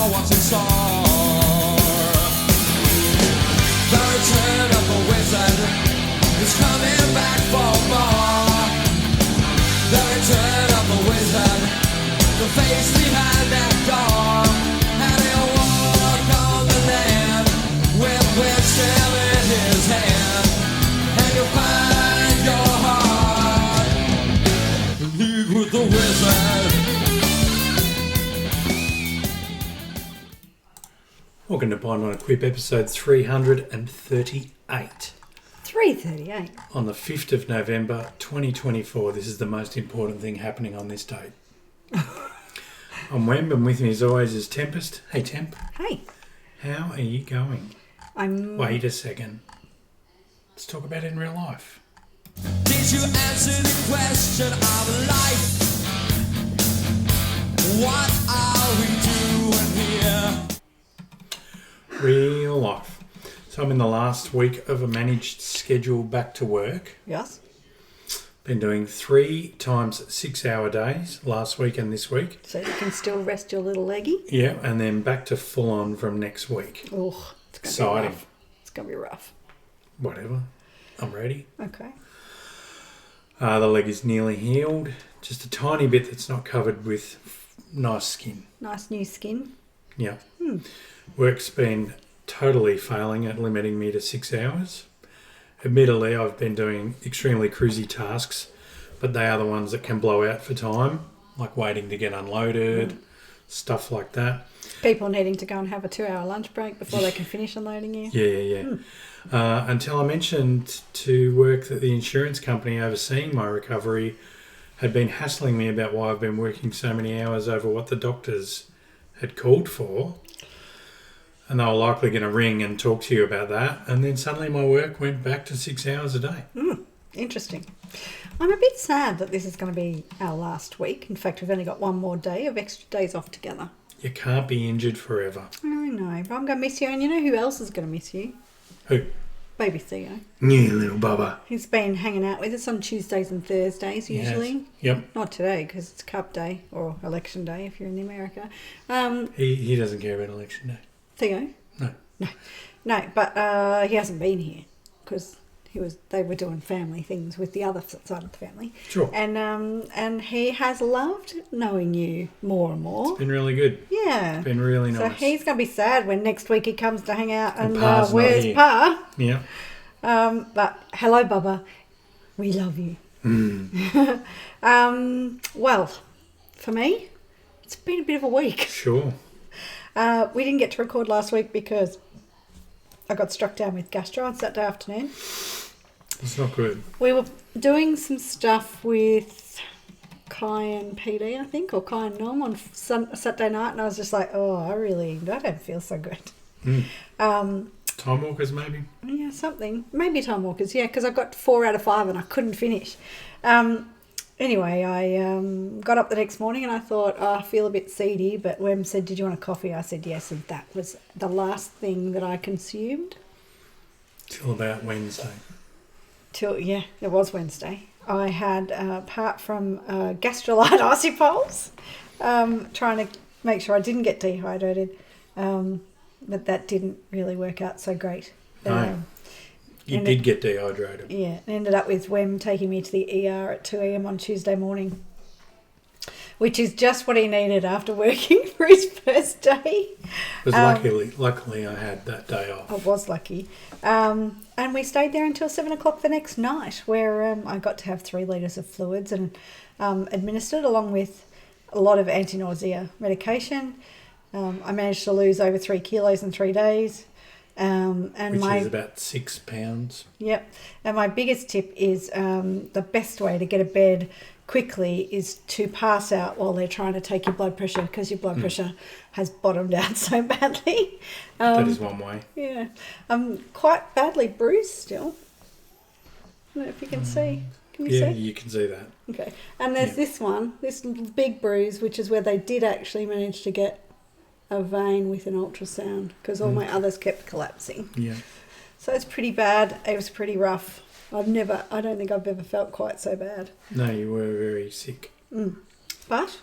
know what's in store. The return of the wizard is coming back for more. The return of the wizard, the face behind that door. And he'll walk on the land with wisdom in his hand. And you'll find your heart in league with the wizard. Welcome to Blind on a Quip, episode 338. 338. On the 5th of November 2024, this is the most important thing happening on this date. I'm Wemb, and with me as always is Tempest. Hey Temp. Hey. How are you going? Wait a second. Let's talk about it in real life. Did you answer the question of life? What are we doing here? Real life. So I'm in the last week of a managed schedule back to work. Yes. Been doing 3 times 6-hour days last week and this week. So you can still rest your little leggy? Yeah, and then back to full on from next week. Oh, it's going to be Exciting. rough. It's going to be rough. Whatever. I'm ready. Okay. The leg is nearly healed. Just a tiny bit that's not covered with nice skin. Nice new skin. Yeah. Work's been totally failing at limiting me to 6 hours. Admittedly, I've been doing extremely cruisy tasks, but they are the ones that can blow out for time, like waiting to get unloaded, stuff like that. People needing to go and have a 2-hour lunch break before they can finish unloading you. Yeah. Until I mentioned to work that the insurance company overseeing my recovery had been hassling me about why I've been working so many hours over what the doctors had called for. And they were likely going to ring and talk to you about that. And then suddenly my work went back to 6 hours a day. Interesting. I'm a bit sad that this is going to be our last week. In fact, we've only got one more day of extra days off together. You can't be injured forever. I know, but I'm going to miss you. And you know who else is going to miss you? Who? Baby Theo. Yeah, little bubba. He's been hanging out with us on Tuesdays and Thursdays usually. Yes. Yep. Not today because it's Cup Day or Election Day if you're in America. He doesn't care about election day. Theo? No, but he hasn't been here because they were doing family things with the other side of the family. Sure. And he has loved knowing you more and more. It's been really good. Yeah. It's been really nice. So he's going to be sad when next week he comes to hang out and Pa's not where's here. Pa? Yeah. But hello, Bubba. We love you. Well, for me, it's been a bit of a week. Sure. We didn't get to record last week because I got struck down with gastro on Saturday afternoon. It's not good. We were doing some stuff with Kai and PD, I think, or Kai and Nom on Saturday night, and I was just like, I don't feel so good. Time walkers, maybe? Yeah, something. Maybe time walkers, yeah, because I got 4 out of 5 and I couldn't finish. Anyway, I got up the next morning and I thought, I feel a bit seedy, but Wem said, did you want a coffee? I said yes, and that was the last thing that I consumed. Till about Wednesday. Yeah, it was Wednesday. I had, apart from gastrolite isopoles, trying to make sure I didn't get dehydrated, but that didn't really work out so great. No. You did get dehydrated. Yeah, it ended up with Wem taking me to the ER at 2 a.m. on Tuesday morning, which is just what he needed after working for his first day. Luckily I had that day off. I was lucky. And we stayed there until 7 o'clock the next night, where I got to have 3 litres of fluids and administered, along with a lot of anti-nausea medication. I managed to lose over 3 kilos in 3 days. Which is about 6 pounds. Yep. And my biggest tip is the best way to get a bed quickly is to pass out while they're trying to take your blood pressure, because your blood pressure has bottomed out so badly. That is one way. Yeah. I'm quite badly bruised still. I don't know if you can see. Can you see? Yeah, you can see that. Okay. And there's this one, this big bruise, which is where they did actually manage to get a vein with an ultrasound, because all my others kept collapsing. Yeah. So it's pretty bad. It was pretty rough. I don't think I've ever felt quite so bad. No, you were very sick. But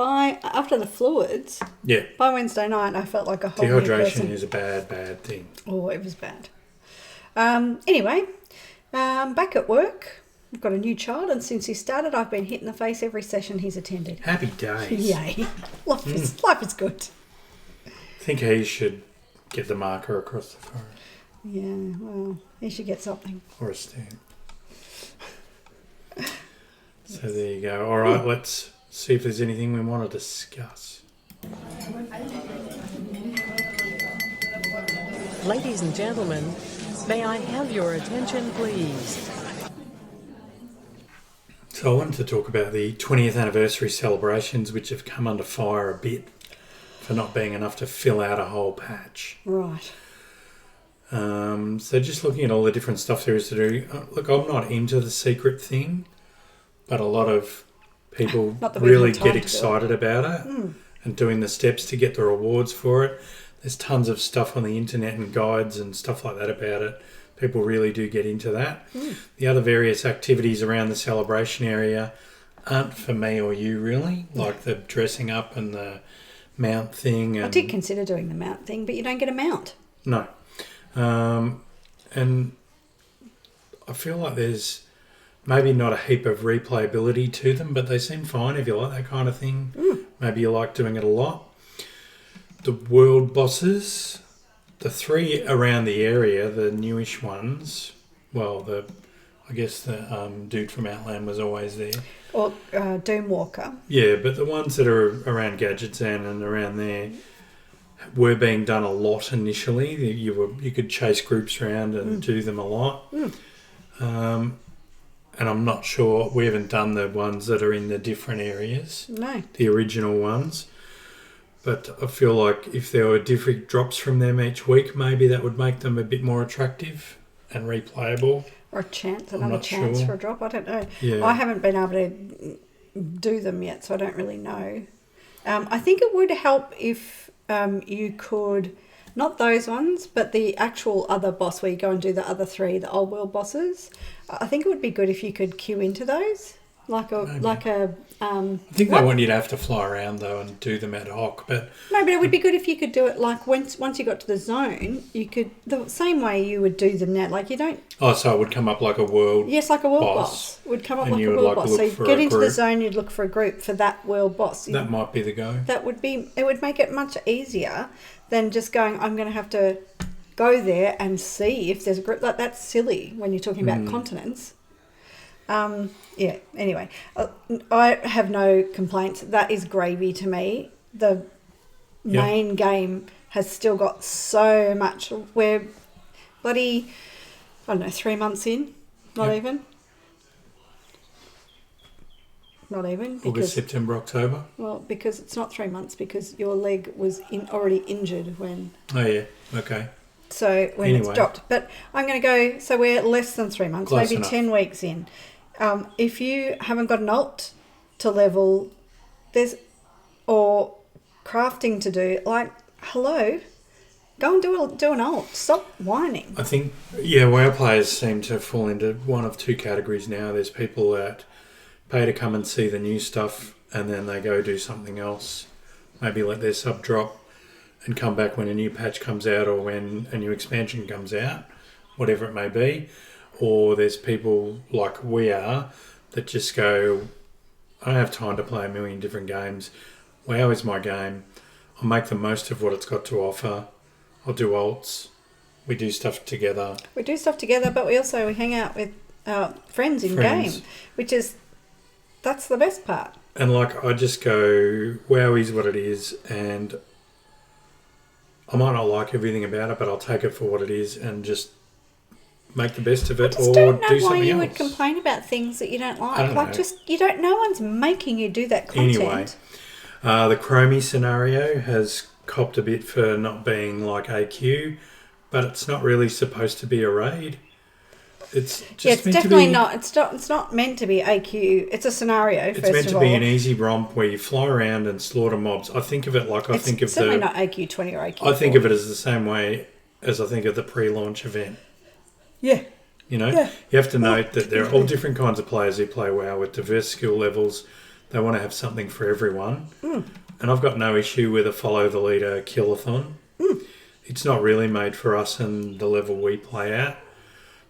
after the fluids, Yeah. by Wednesday night, I felt like a whole new person. Dehydration is a bad thing. Oh, it was bad. Anyway, back at work, I've got a new child, and since he started, I've been hit in the face every session he's attended. Happy days. Yay. Life is good. I think he should get the marker across the forehead. Yeah, well, he should get something. Or a stamp. So there you go. All right, let's see if there's anything we want to discuss. Ladies and gentlemen, may I have your attention, please? So I wanted to talk about the 20th anniversary celebrations, which have come under fire a bit for not being enough to fill out a whole patch. Right. So just looking at all the different stuff there is to do. Look, I'm not into the secret thing, but a lot of people really get excited about it and doing the steps to get the rewards for it. There's tons of stuff on the internet and guides and stuff like that about it. People really do get into that. The other various activities around the celebration area aren't for me or you really, like the dressing up and the mount thing. And I did consider doing the mount thing, but you don't get a mount. No. And I feel like there's maybe not a heap of replayability to them, but they seem fine if you like that kind of thing. Maybe you like doing it a lot. The world bosses, the three around the area, the newish ones, well, I guess the dude from Outland was always there. Or Doomwalker. Yeah, but the ones that are around Gadgetzan and around there were being done a lot initially. You could chase groups around and do them a lot. And I'm not sure, we haven't done the ones that are in the different areas. No. The original ones. But I feel like if there were different drops from them each week, maybe that would make them a bit more attractive and replayable. Or another chance for a drop. I don't know. Yeah. I haven't been able to do them yet, so I don't really know. I think it would help if you could, not those ones, but the actual other boss where you go and do the other three, the old world bosses. I think it would be good if you could queue into those. I think they want you to have to fly around though and do them ad hoc, but no, but it would be good if you could do it like once you got to the zone, you could the same way you would do them now. Like you don't. Oh, so it would come up like a world. Yes, like a world boss would come up and like you a would world like boss. So look you for get a into the group. zone, you'd look for a group for that world boss. That might be the go. That would be. It would make it much easier than just going. I'm going to have to go there and see if there's a group. Like that's silly when you're talking about continents. Yeah, anyway, I have no complaints. That is gravy to me. The main game has still got so much. We're bloody, I don't know, 3 months in, not even. Not even. Because, August, September, October? Well, because it's not 3 months because your leg was already injured when... Oh, yeah, okay. So when it's dropped. But I'm going to go, so we're less than 3 months, Close maybe enough. 10 weeks in. If you haven't got an alt to level, or crafting to do, like, hello, go and do an alt. Stop whining. I think, WoW players seem to fall into one of two categories now. There's people that pay to come and see the new stuff and then they go do something else. Maybe let their sub drop and come back when a new patch comes out or when a new expansion comes out, whatever it may be. Or there's people like we are that just go, I don't have time to play a million different games. WoW is my game. I'll make the most of what it's got to offer. I'll do alts. We do stuff together. We do stuff together, but we hang out with friends in game, that's the best part. And like, I just go, WoW is what it is, and I might not like everything about it, but I'll take it for what it is and just make the best of it, or do something else. I don't know why you would complain about things that you don't like. I don't know. You don't. No one's making you do that content. Anyway, the Chromie scenario has copped a bit for not being like AQ, but it's not really supposed to be a raid. It's just it's definitely not. It's not meant to be AQ. It's a scenario. It's meant to be an easy romp where you fly around and slaughter mobs. I think of it like it's certainly not AQ 20 or AQ. I think of it as the same way as I think of the pre-launch event. Yeah. You know, you have to note that there are all different kinds of players who play WoW with diverse skill levels. They want to have something for everyone. And I've got no issue with a follow the leader kill-a-thon. It's not really made for us and the level we play at.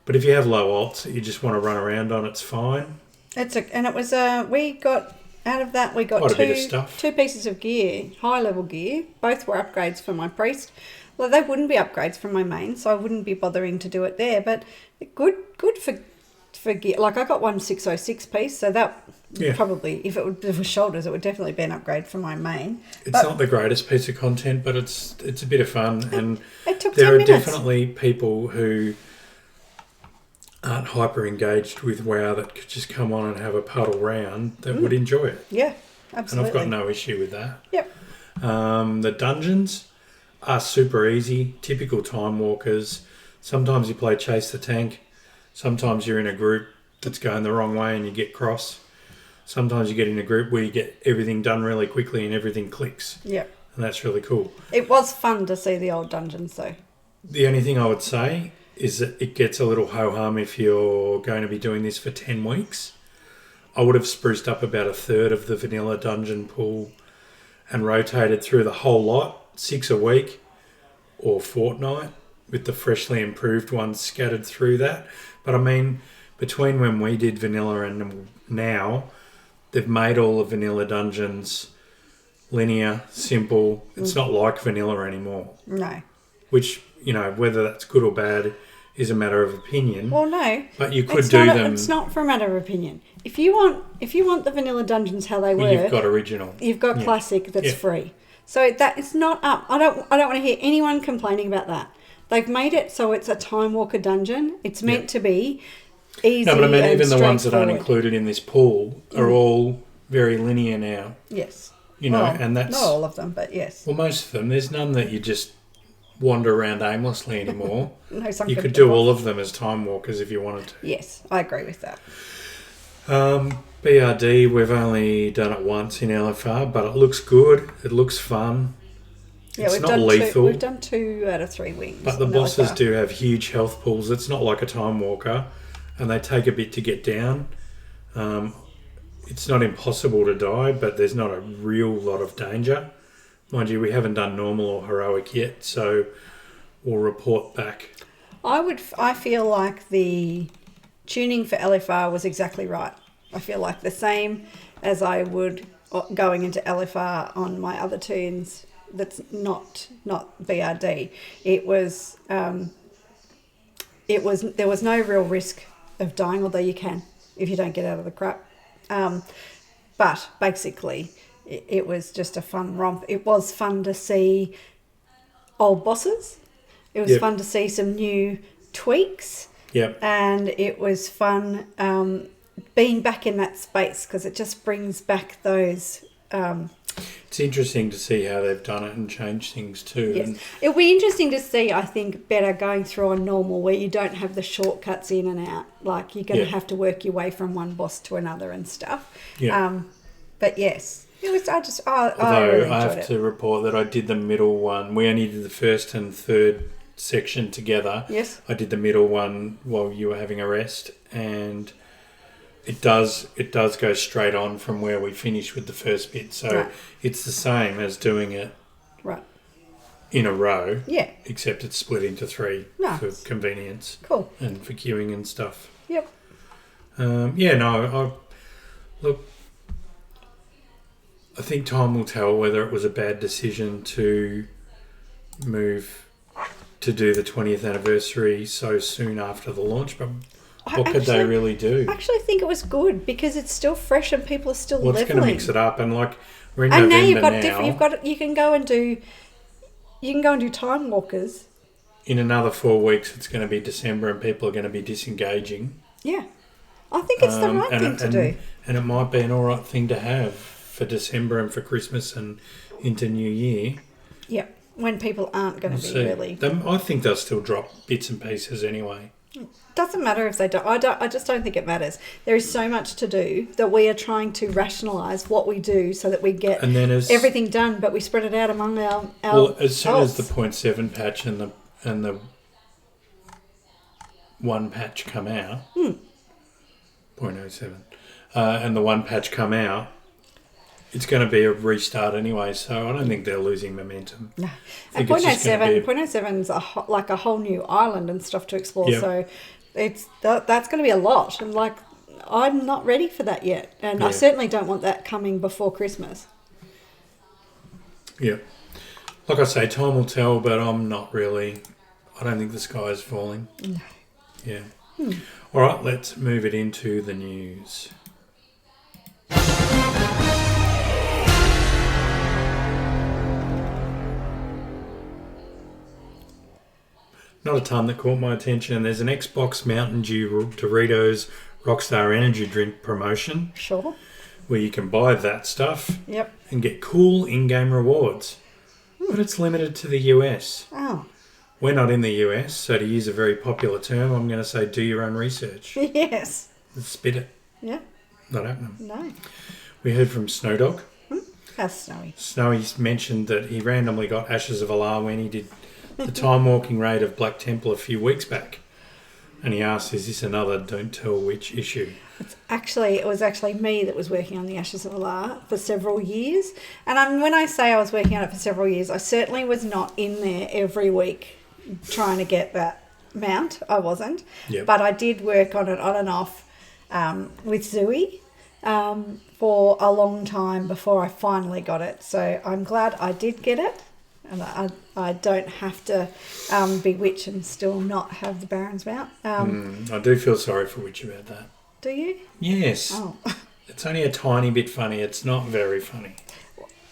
But if you have low alts that you just want to run around on, it's fine. We got out of that. We got Quite a bit of stuff. 2 pieces of gear, high level gear. Both were upgrades for my priest. Well, they wouldn't be upgrades from my main, so I wouldn't be bothering to do it there. But good for gear. Like I got one 606 piece, so that probably if it was shoulders, it would definitely be an upgrade from my main. It's not the greatest piece of content, but it's a bit of fun, and it took there 10 are minutes. definitely people who aren't hyper engaged with WoW that could just come on and have a puddle round that would enjoy it. Yeah, absolutely. And I've got no issue with that. Yep. The dungeons are super easy, typical time walkers. Sometimes you play chase the tank. Sometimes you're in a group that's going the wrong way and you get cross. Sometimes you get in a group where you get everything done really quickly and everything clicks. Yep. And that's really cool. It was fun to see the old dungeons though. The only thing I would say is that it gets a little ho-hum if you're going to be doing this for 10 weeks. I would have spruced up about a third of the vanilla dungeon pool and rotated through the whole lot, 6 a week or fortnight, with the freshly improved ones scattered through that. But I mean, between when we did vanilla and now, they've made all the vanilla dungeons linear, simple. It's not like vanilla anymore. No. Which, whether that's good or bad is a matter of opinion. Well, no. But you could do them. It's not for a matter of opinion. If you want the vanilla dungeons how they were, you've got original. You've got classic that's free. So that it's not up. I don't want to hear anyone complaining about that. They've made it so it's a Time Walker dungeon. It's meant to be easy. No, but I mean, even the ones that aren't included in this pool are all very linear now. Yes. And that's not all of them, but yes. Well, most of them. There's none that you just wander around aimlessly anymore. No, you could do all of them as time walkers if you wanted to. Yes, I agree with that. BRD, we've only done it once in LFR, but it looks good. It looks fun. Yeah, it's not lethal. We've done 2 out of 3 wings. But the bosses do have huge health pools. It's not like a time walker, and they take a bit to get down. It's not impossible to die, but there's not a real lot of danger. Mind you, we haven't done normal or heroic yet, so we'll report back. I feel like the tuning for LFR was exactly right. I feel like the same as I would going into LFR on my other tunes. That's not BRD. There was no real risk of dying, although you can if you don't get out of the crap. But basically, it was just a fun romp. It was fun to see old bosses. It was fun to see some new tweaks. Yep. And it was fun being back in that space because it just brings back those... it's interesting to see how they've done it and changed things too. Yes. It'll be interesting to see, I think, better going through on normal where you don't have the shortcuts in and out. Like you're going to have to work your way from one boss to another and stuff. Yeah. But yes, it was. Although I really enjoyed I have it. to report that I did the middle one. We only did the first and third section together. Yes. I did the middle one while you were having a rest, and it does go straight on from where we finished with the first bit. So it's the same as doing it in a row. Yeah. Except it's split into 3 for convenience. Cool. And for queuing and stuff. Yep. I think time will tell whether it was a bad decision to move to do the 20th anniversary so soon after the launch, but what could they really do? I actually think it was good because it's still fresh and people are still leveling. It's going to mix it up, and like we're in and November now you've got different. You can go and do time walkers. In another 4 weeks, it's going to be December, and people are going to be disengaging. Yeah, I think it's the right thing to do, and it might be an all right thing to have for December and for Christmas and into New Year. Yeah, when people aren't going to be really. I think they'll still drop bits and pieces anyway. Doesn't matter if they don't. I just don't think it matters. There is so much to do that we are trying to rationalise what we do so that we get everything done, but we spread it out among our well, as soon as the 0.7 patch and the 1 patch come out, 0.07, and the 1 patch come out, it's going to be a restart anyway, so I don't think they're losing momentum. No. I And think it's just gonna be- 0.07's like a whole new island and stuff to explore. Yep. So that's going to be a lot. And like, I'm not ready for that yet. And I Yeah. certainly don't want that coming before Christmas. Yeah. Like I say, time will tell, but I'm not really... I don't think the sky is falling. No. Yeah. All right, let's move it into the news. Not a ton that caught my attention. There's an Xbox Mountain Dew Doritos Rockstar Energy Drink promotion Sure. where you can buy that stuff Yep. and get cool in-game rewards. But it's limited to the US. Oh. We're not in the US, so to use a very popular term, I'm going to say do your own research. Yes. Spit it. Yeah. Not happening. No. We heard from Snowdog. How snowy. Snowy's mentioned that he randomly got Ashes of Allah when he did the time walking raid of Black Temple a few weeks back. And he asked, is this another don't tell which issue? It was actually me that was working on the Ashes of Allah for several years. And when I say I was working on it for several years, I certainly was not in there every week trying to get that mount. I wasn't. Yep. But I did work on it on and off with Zooey for a long time before I finally got it. So I'm glad I did get it. And I don't have to be Witch and still not have the Baron's mount. I do feel sorry for Witch about that. Do you? Yes. Oh. It's only a tiny bit funny. It's not very funny.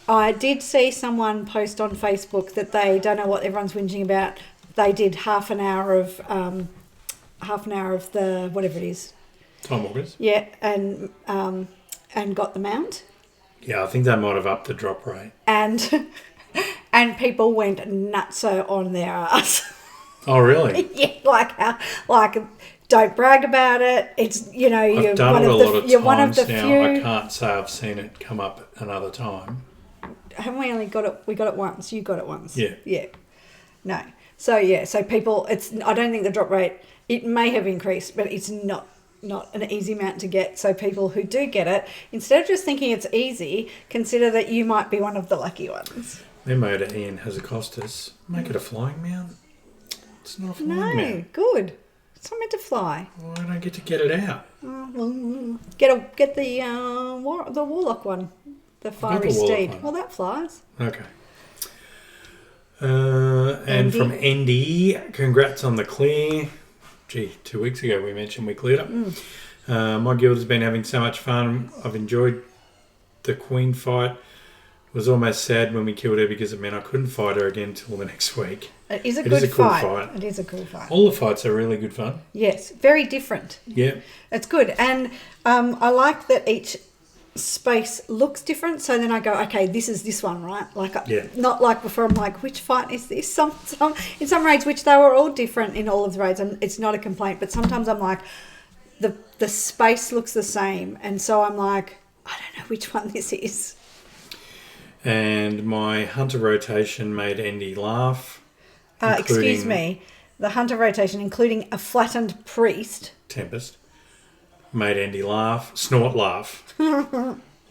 I did see someone post on Facebook that they don't know what everyone's whinging about. They did half an hour of the whatever it is. Time Walkers? Yeah, and got the mount. Yeah, I think they might have upped the drop rate. And people went nutso on their ass. Oh, really? Yeah, don't brag about it. It's you're I've done one it of a the lot of you're one of times the now. few. I can't say I've seen it come up another time. Haven't we only got it? We got it once. You got it once. Yeah. Yeah. No. So people. I don't think the drop rate. It may have increased, but it's not an easy amount to get. So people who do get it, instead of just thinking it's easy, consider that you might be one of the lucky ones. Their motor, Ian, has a Costas. Make it a flying mount. It's not a flying No, mount. good. It's not meant to fly. Why don't I get to get it out? Get the warlock one, the fiery the warlock steed. one. Well, that flies. Okay. And Andy? from Andy, congrats on the clear. Gee, 2 weeks ago we mentioned we cleared up. My guild has been having so much fun. I've enjoyed the queen fight. It was almost sad when we killed her because it meant I couldn't fight her again till the next week. It is a It good is a cool fight. fight. It is a cool fight. All the fights are really good fun. Yes, very different. Yeah. It's good. And I like that each space looks different. So then I go, okay, this is this one, right? Not like before I'm like, which fight is this? In some raids, which they were all different in all of the raids, and it's not a complaint, but sometimes I'm like, the space looks the same. And so I'm like, I don't know which one this is. And my hunter rotation made Andy laugh. Excuse me. The hunter rotation, including a flattened priest. Tempest. Made Andy laugh. Snort laugh.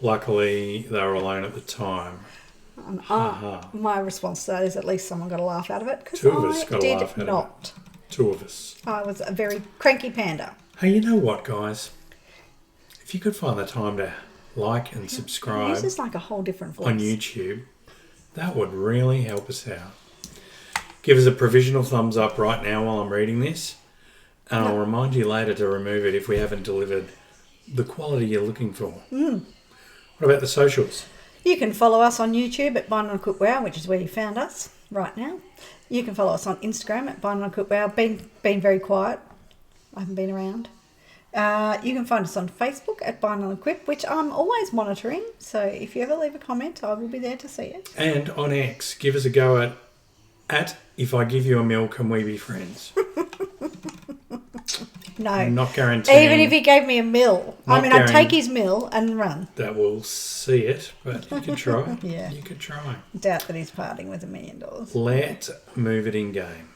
Luckily, they were alone at the time. My response to that is at least someone got a laugh out of it. Because Two of us got a did laugh out not. of it. Two of us. I was a very cranky panda. Hey, you know what, guys? If you could find the time to like and subscribe This is like a whole different voice. on YouTube, that would really help us out. Give us a provisional thumbs up right now while I'm reading this, and I'll remind you later to remove it if we haven't delivered the quality you're looking for. What about the socials? You can follow us on YouTube at Bind on Cookware, which is where you found us right now. You can follow us on Instagram at Bind on Cookware. Been very quiet. I haven't been around. You can find us on Facebook at Bind on Equip, which I'm always monitoring. So if you ever leave a comment, I will be there to see it. And on X, give us a go at if I give you a meal, can we be friends? No. Not guaranteeing. Even if he gave me a mill. I'd take his mill and run. That will see it, but you could try. Yeah. You could try. Doubt that he's parting with $1 million. Let's move it in game.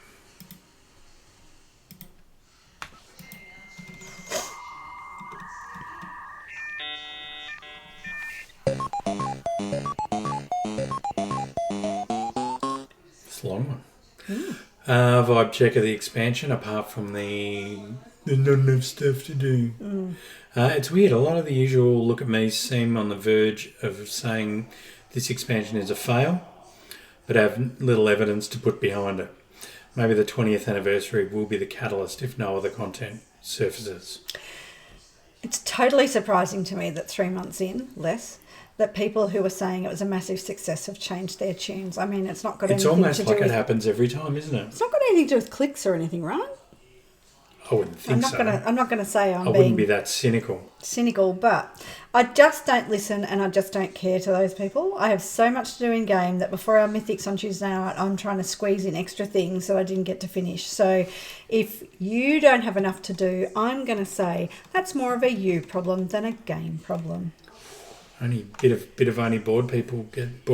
It's a long one. Vibe check of the expansion, apart from the not enough stuff to do. It's weird. A lot of the usual look at me's seem on the verge of saying this expansion is a fail, but have little evidence to put behind it. Maybe the 20th anniversary will be the catalyst if no other content surfaces. It's totally surprising to me that 3 months in, less, that people who were saying it was a massive success have changed their tunes. I mean, it's not got It's anything almost to do like with... it happens every time, isn't it? It's not got anything to do with clicks or anything, right? I wouldn't think I'm not gonna say I wouldn't be that cynical. But I just don't listen and I just don't care to those people. I have so much to do in game that before our mythics on Tuesday night, I'm trying to squeeze in extra things that I didn't get to finish. So if you don't have enough to do, I'm going to say that's more of a you problem than a game problem. Only bit of only boring people get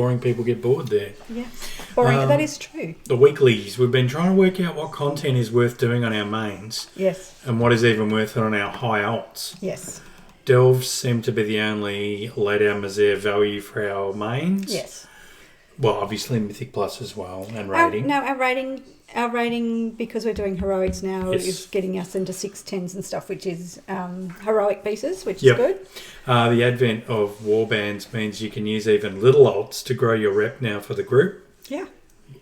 bored there. Yeah, boring. That is true. The weeklies, we've been trying to work out what content is worth doing on our mains. Yes. And what is even worth it on our high alts. Yes. Delves seem to be the only laid out misere value for our mains. Yes. Well, obviously Mythic Plus as well, and rating. Our rating, because we're doing heroics now, Yes. is getting us into 610s and stuff, which is heroic pieces, which Yep. is good. The advent of warbands means you can use even little alts to grow your rep now for the group. Yeah.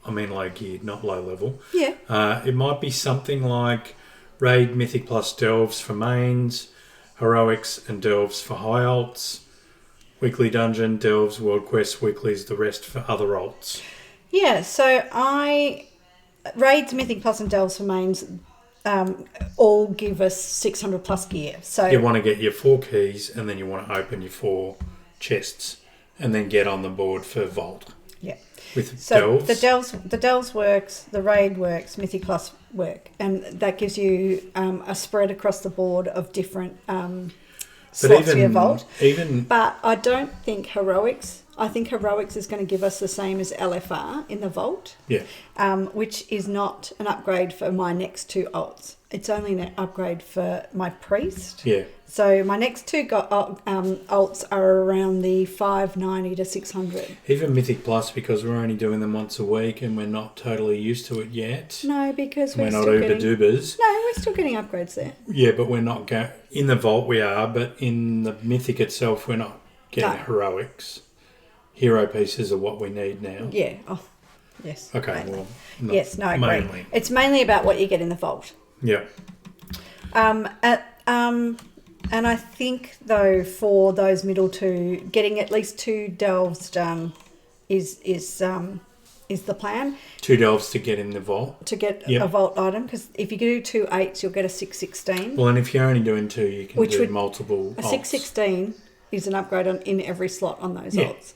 I mean low geared, not low level. Yeah. It might be something like Raid Mythic Plus Delves for mains, Heroics and Delves for high alts, Weekly Dungeon, Delves, World Quest, Weeklies, the rest for other alts. Yeah, so Raids, Mythic Plus and Delves for mains all give us 600 plus gear. So You want to get your 4 keys and then you want to open your 4 chests and then get on the board for Vault. yeah. With So Delves. the Delves works, the Raid works, Mythic Plus work, and that gives you a spread across the board of different slots for your Vault. But I don't think Heroics. I think Heroics is going to give us the same as LFR in the Vault. Yeah. Which is not an upgrade for my next 2 alts. It's only an upgrade for my Priest. Yeah. So my next 2 alts are around the 590 to 600. Even Mythic Plus, because we're only doing them once a week and we're not totally used to it yet. No, because we're not uber dubers. No, we're still getting upgrades there. Yeah, but we're not going... In the Vault we are, but in the Mythic itself we're not getting Heroics. Hero pieces are what we need now. Yeah. Oh, yes. Okay, mainly. well... Yes, no, I agree. mainly. It's mainly about what you get in the Vault. Yeah. And I think, though, for those middle 2, getting at least 2 delves done is the plan. 2 delves to get in the Vault. To get a Vault item, because if you do 2 8s, you'll get a 616. Well, and if you're only doing 2, you can do multiple A alts. 616 is an upgrade in every slot on those alts.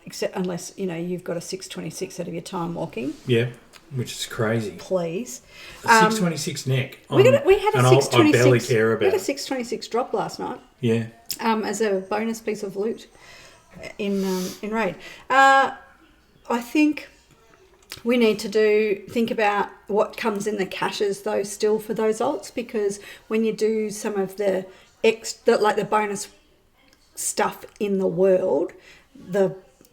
Except unless, you've got a 626 out of your time walking. Yeah, which is crazy. Please. A 626 neck. We had a 626. I barely care about We had a 626 drop last night. Yeah. As a bonus piece of loot in Raid. I think we need to think about what comes in the caches though still for those alts, because when you do some of the the bonus stuff in the world,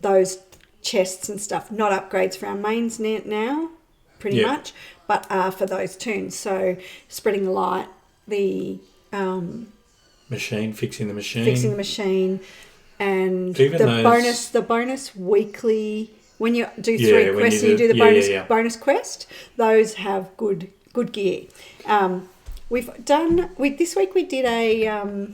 those chests and stuff, not upgrades for our mains now, pretty much, but for those tunes. So spreading the light, the fixing the machine, and even the bonus weekly. When you do 3 quests, you do the bonus quest. Those have good gear. This week we did a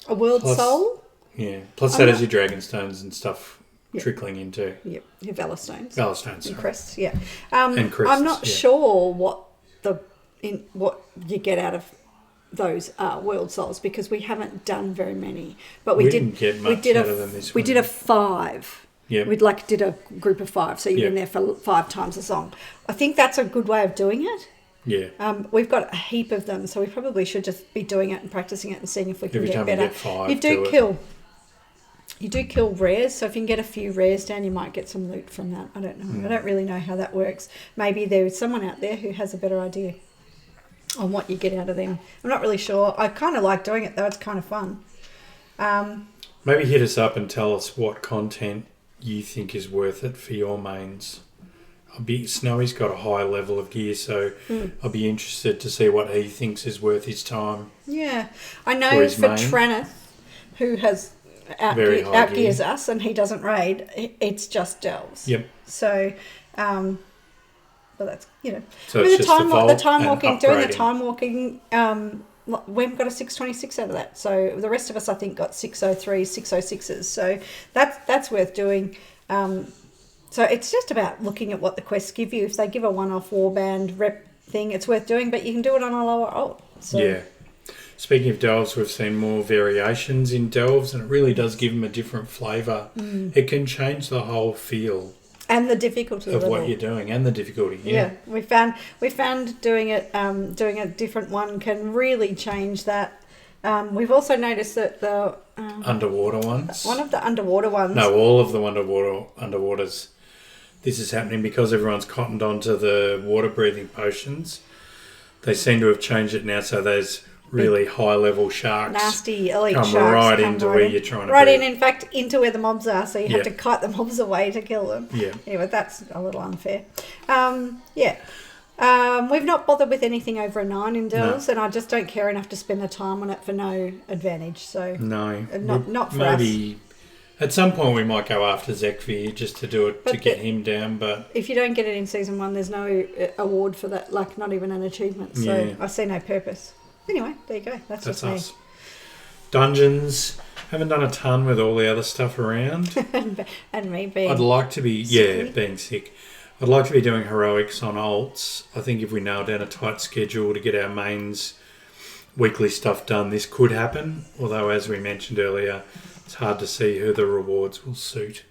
World Soul. Yeah. Plus that has your Dragonstones and stuff trickling into. Yep, your Valorstones. Valorstones. And crests, yeah. And crests, I'm not sure what you get out of those World Souls, because we haven't done very many. But we didn't get much out of them this We week. did a 5. Yeah. We did a group of 5, so you're in there for 5 times a song. I think that's a good way of doing it. Yeah. We've got a heap of them, so we probably should just be doing it and practicing it and seeing if we can get better. You get 5, You do kill rares, so if you can get a few rares down, you might get some loot from that. I don't know. I don't really know how that works. Maybe there is someone out there who has a better idea on what you get out of them. I'm not really sure. I kind of like doing it, though. It's kind of fun. Maybe hit us up and tell us what content you think is worth it for your mains. Snowy's got a high level of gear, so I'll be interested to see what he thinks is worth his time. Yeah. I know For his for main. Traneth, who has Very high outgears gear. us and he doesn't raid, it's just delves. Yep. So, but that's, So with it's just the time and walking, doing the upgrading. time walking, we've got a 626 out of that. So the rest of us, I think, got 603, 606s. So that's worth doing. So it's just about looking at what the quests give you. If they give a one-off warband rep thing, it's worth doing, but you can do it on a lower alt. So, Yeah. Speaking of delves, we've seen more variations in delves, and it really does give them a different flavour. It can change the whole feel and the difficulty of level. what you're doing and the difficulty. Yeah, we found doing a different one can really change that. We've also noticed that the Underwater ones. one of the underwater ones. No, all of the underwaters. This is happening because everyone's cottoned onto the water breathing potions. They seem to have changed it now, so there's really high level sharks. Nasty elite come sharks right come into right where in. you're trying to right be. in fact, into where the mobs are. So you have to kite the mobs away to kill them. Yeah. Anyway, that's a little unfair. We've not bothered with anything over a 9 in delves, and I just don't care enough to spend the time on it for no advantage. So No. not for maybe at some point we might go after Zekvi just to do it But to get him down, but if you don't get it in season 1, there's no award for that, like not even an achievement. So Yeah. I see no purpose. Anyway, there you go. That's just me. us. Dungeons. Haven't done a ton with all the other stuff around. and me being. I'd like to be, sickly. being sick. I'd like to be doing heroics on alts. I think if we nail down a tight schedule to get our mains weekly stuff done, this could happen. Although, as we mentioned earlier, it's hard to see who the rewards will suit.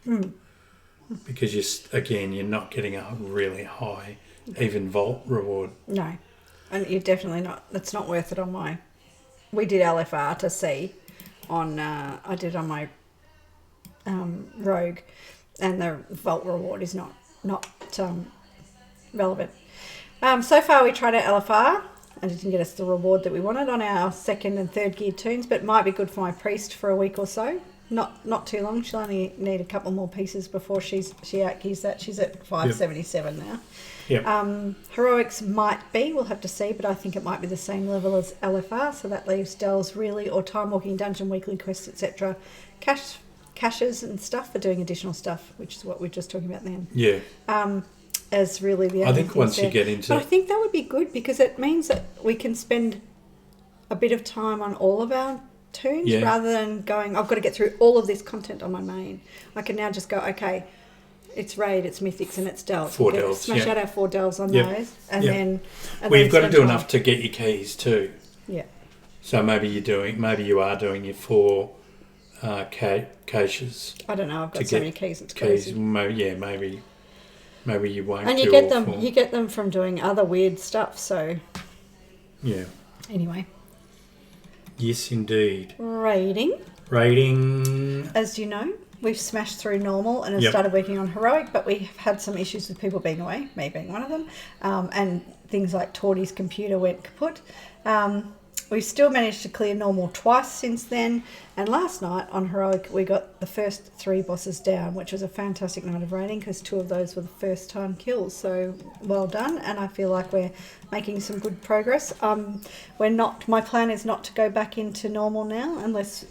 Because, you're not getting a really high, even vault reward. No, and you're definitely not. That's not worth it on my. We did LFR to see on. I did on my rogue, and the vault reward is not relevant. So far, we tried our LFR, and it didn't get us the reward that we wanted on our 2nd and 3rd gear toons, but it might be good for my priest for a week or so. Not too long. She'll only need a couple more pieces before she outgears that. She's at 577 now. Yep. Heroics might be, we'll have to see, but I think it might be the same level as LFR, so that leaves Dells really, or time walking, dungeon weekly quests, etc. Caches and stuff for doing additional stuff, which is what we were just talking about then. Yeah. As really the I only think things once there. you get into... But I think that would be good because it means that we can spend a bit of time on all of our toons rather than going, I've got to get through all of this content on my main. I can now just go, okay, it's raid, it's mythics, and it's delves. 4 delves, Smash out our 4 delves on Yep. those, and Yep. then. Well, you've got to do enough to get your keys too. Yeah. So maybe you are doing your 4 caches. I don't know. I've got To so get many keys. It's Keys, crazy. maybe you won't. And do you get all them. 4. You get them from doing other weird stuff. So Yeah. anyway, Yes, indeed. raiding. Rating. As you know, we've smashed through normal and have Yep. started working on heroic, but we've had some issues with people being away, me being one of them, and things like Tordy's computer went kaput. We've still managed to clear normal twice since then, and last night on heroic we got the first 3 bosses down, which was a fantastic night of raiding because 2 of those were the first time kills, so well done, and I feel like we're making some good progress. My plan is not to go back into normal now unless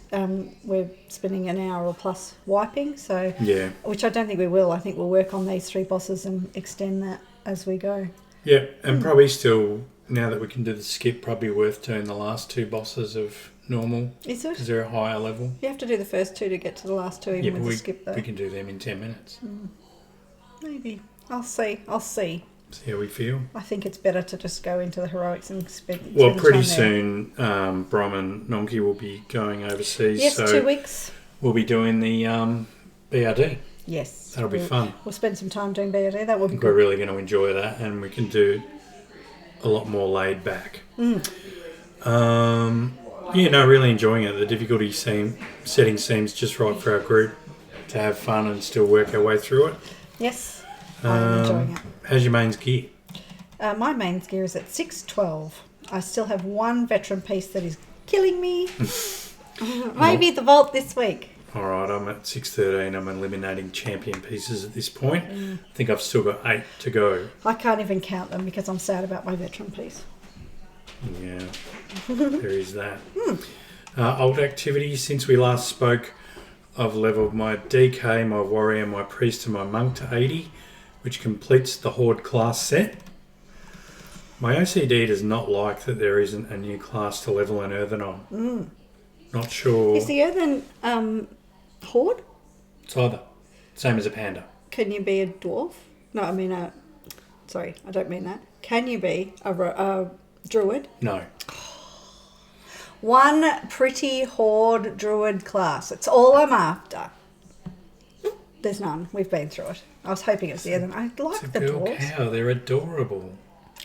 we're spending an hour or plus wiping, so Yeah. which I don't think we will. I think we'll work on these 3 bosses and extend that as we go. Yeah, and probably still, now that we can do the skip, probably worth doing the last 2 bosses of normal Is it? because they're a higher level. You have to do the first 2 to get to the last 2 even Yeah, with but the skip though. we can do them in 10 minutes. Maybe. I'll see. See how we feel. I think it's better to just go into the heroics and spend Well, spend pretty time there. soon, Brom and Nonki will be going overseas. Yes, so 2 weeks. we'll be doing the BRD. Yes. That'll be fun. We'll spend some time doing BRD. That will be We're good. really going to enjoy that, and we can do a lot more laid back. Really enjoying it. The difficulty setting seems just right for our group to have fun and still work our way through it. Yes. I'm enjoying it. How's your mains gear? My mains gear is at 612. I still have 1 veteran piece that is killing me. Maybe the vault this week. All right, I'm at 613. I'm eliminating champion pieces at this point. I think I've still got 8 to go. I can't even count them because I'm sad about my veteran piece. Yeah, there is that. Old activity. Since we last spoke, I've leveled my DK, my warrior, my priest and my monk to 80, which completes the horde class set. My OCD does not like that there isn't a new class to level an earthen on. Not sure. Is the earthen horde? It's either. Same as a panda. Can you be a dwarf? No, I mean sorry, I don't mean that. Can you be a druid? No. One pretty horde druid class. It's all I'm after. There's none. We've been through it. I was hoping it was the other. I It's like a the girl dwarves. cow. They're adorable.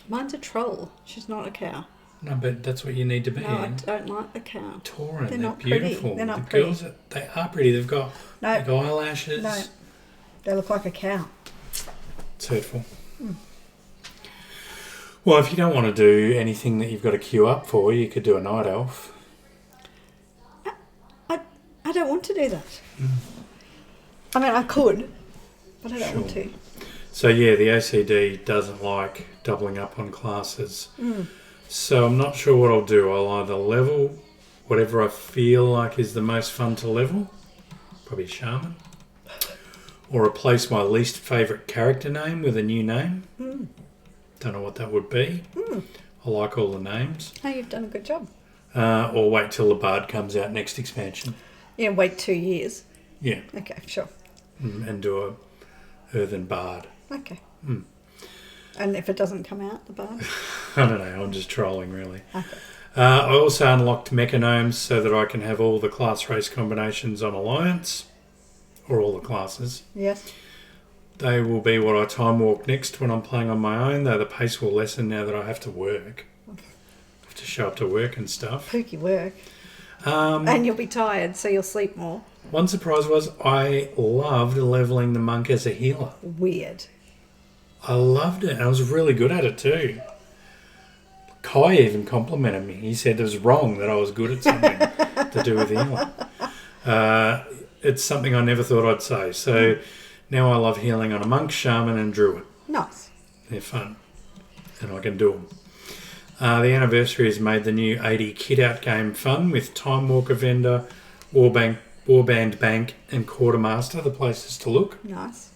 Mine's a troll. She's not a cow. No, but that's what you need to be No, I in. don't like the cow. Tauren, They're they're not pretty. beautiful. They're not the pretty. girls, they are pretty. They've got No. big eyelashes. No, they look like a cow. It's hurtful. Well, if you don't want to do anything that you've got to queue up for, you could do a night elf. I don't want to do that. I mean, I could, but I don't want Sure. to. So yeah, the OCD doesn't like doubling up on classes. So I'm not sure what I'll do. I'll either level whatever I feel like is the most fun to level, probably shaman, or replace my least favourite character name with a new name. Don't know what that would be. I like all the names. Oh, you've done a good job. Or wait till the Bard comes out next expansion. Yeah, wait 2 years. Yeah, Okay, sure. and do a Earthen Bard. Okay. And if it doesn't come out, the bar? I don't know, I'm just trolling really. Okay. I also unlocked Mechanomes so that I can have all the class race combinations on Alliance, or all the classes. Yes. They will be what I time walk next when I'm playing on my own, though the pace will lessen now that I have to work. I have to show up to work and stuff. Pooky work. And you'll be tired, so you'll sleep more. One surprise was I loved levelling the monk as a healer. Weird. I loved it. I was really good at it too. Kai even complimented me. He said it was wrong that I was good at something to do with healing. It's something I never thought I'd say. So now I love healing on a monk, shaman and druid. Nice. They're fun. And I can do them. The anniversary has made the new 80 kit out game fun with Time Walker Vendor, Warband Bank and Quartermaster, the places to look. Nice.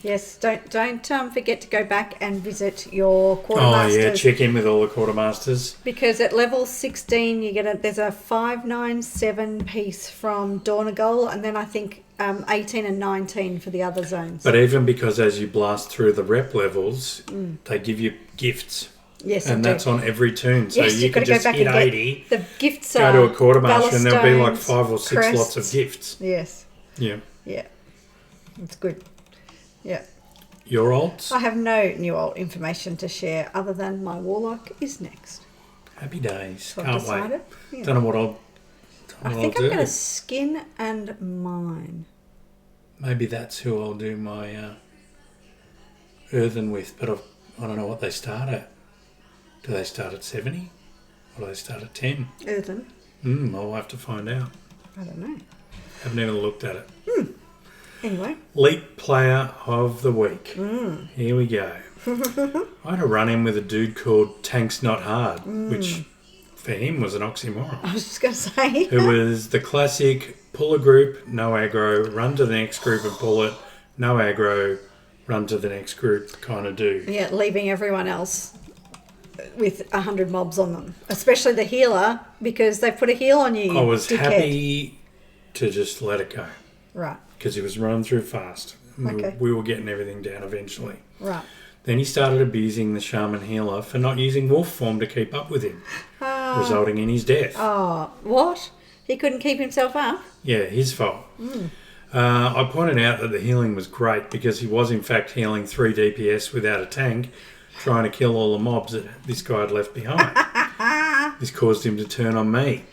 Yes, don't forget to go back and visit your quartermasters. Oh yeah, check in with all the quartermasters. Because at level 16 there's a 597 piece from Donegal, and then I think 18 and 19 for the other zones. But even because as you blast through the rep levels, they give you gifts. Yes, and that's on every tune. So yes, you got can to go just back hit and get 80, the gifts. go to a quartermaster, and there'll be like Ballast 5 or 6 crests. lots of gifts. Yes. Yeah. Yeah. It's good. Yeah. Your alts? I have no new alt information to share other than my warlock is next. Happy days. So I've Can't decided. wait. Yeah. Don't know what I'll I think I'm going to skin and mine. Maybe that's who I'll do my earthen with, but I don't know what they start at. Do they start at 70? Or do they start at 10? Earthen. I'll have to find out. I don't know. I've never looked at it. Anyway. Leap Player of the Week. Here we go. I had a run-in with a dude called Tanks Not Hard, which for him was an oxymoron. I was just going to say. It was the classic pull a group, no aggro, run to the next group and pull it, no aggro, run to the next group kind of do. Yeah, leaving everyone else with 100 mobs on them, especially the healer, because they put a heal on you. I was dickhead. happy to just let it go Right, because he was running through fast. Okay. We were getting everything down eventually. right. Then he started abusing the shaman healer for not using wolf form to keep up with him, resulting in his death. Oh, what? He couldn't keep himself up? Yeah, his fault. I pointed out that the healing was great because he was in fact healing 3 DPS without a tank, trying to kill all the mobs that this guy had left behind. This caused him to turn on me,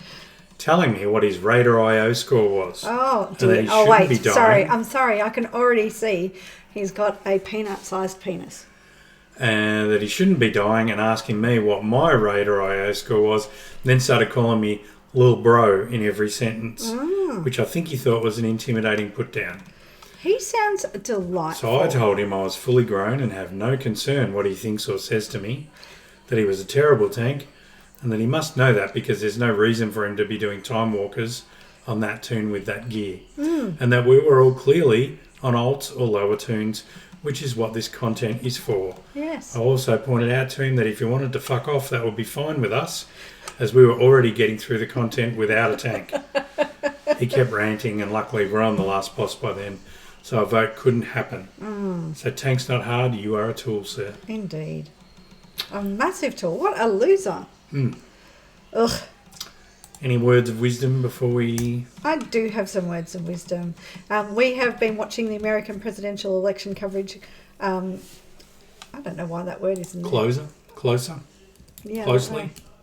telling me what his Raider IO score was. Oh, And that dear. he Oh, shouldn't wait. be dying. Sorry. I'm sorry. I can already see he's got a peanut-sized penis. And that he shouldn't be dying, and asking me what my Raider IO score was, then started calling me little bro in every sentence, which I think he thought was an intimidating put down. He sounds delightful. So I told him I was fully grown and have no concern what he thinks or says to me, that he was a terrible tank, and that he must know that because there's no reason for him to be doing time walkers on that toon with that gear. And that we were all clearly on alts or lower toons, which is what this content is for. Yes. I also pointed out to him that if he wanted to fuck off, that would be fine with us, as we were already getting through the content without a tank. He kept ranting, and luckily we're on the last boss by then, so a vote couldn't happen. So tank's not hard, you are a tool, sir. Indeed. A massive tool. What a loser. Ugh. Any words of wisdom before we... I do have some words of wisdom. We have been watching the American presidential election coverage. I don't know why that word isn't there. Closer? Yeah,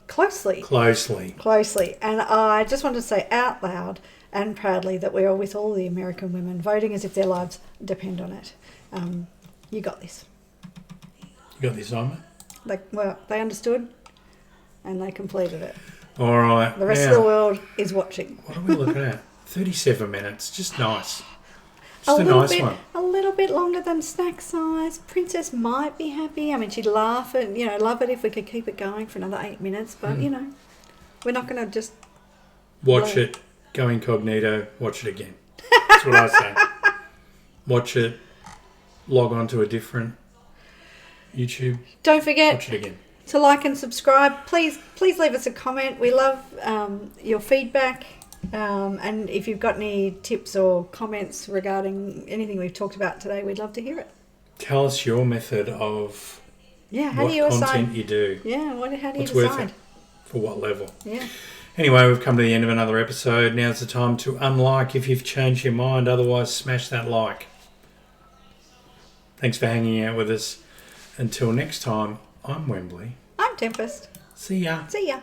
Closely? Closely. And I just wanted to say out loud and proudly that we are with all the American women voting as if their lives depend on it. You got this. You got this, Simon? They understood and they completed it. All right. The rest of the world is watching. What are we looking at? 37 minutes. Just nice. Just a nice one. A little bit longer than snack size. Princess might be happy. I mean, she'd love it if we could keep it going for another 8 minutes. But, we're not going to just... Watch it. Go incognito. Watch it again. That's what I say. Watch it. Log on to a different YouTube. Don't forget... Watch it again. To like and subscribe. Please leave us a comment. We love your feedback. And if you've got any tips or comments regarding anything we've talked about today, we'd love to hear it. Tell us your method of how do you content decide? you do. Yeah, how do you What's decide? worth it? For what level? Yeah. Anyway, we've come to the end of another episode. Now's the time to unlike if you've changed your mind. Otherwise, smash that like. Thanks for hanging out with us. Until next time, I'm Wembley. I'm Tempest. See ya. See ya.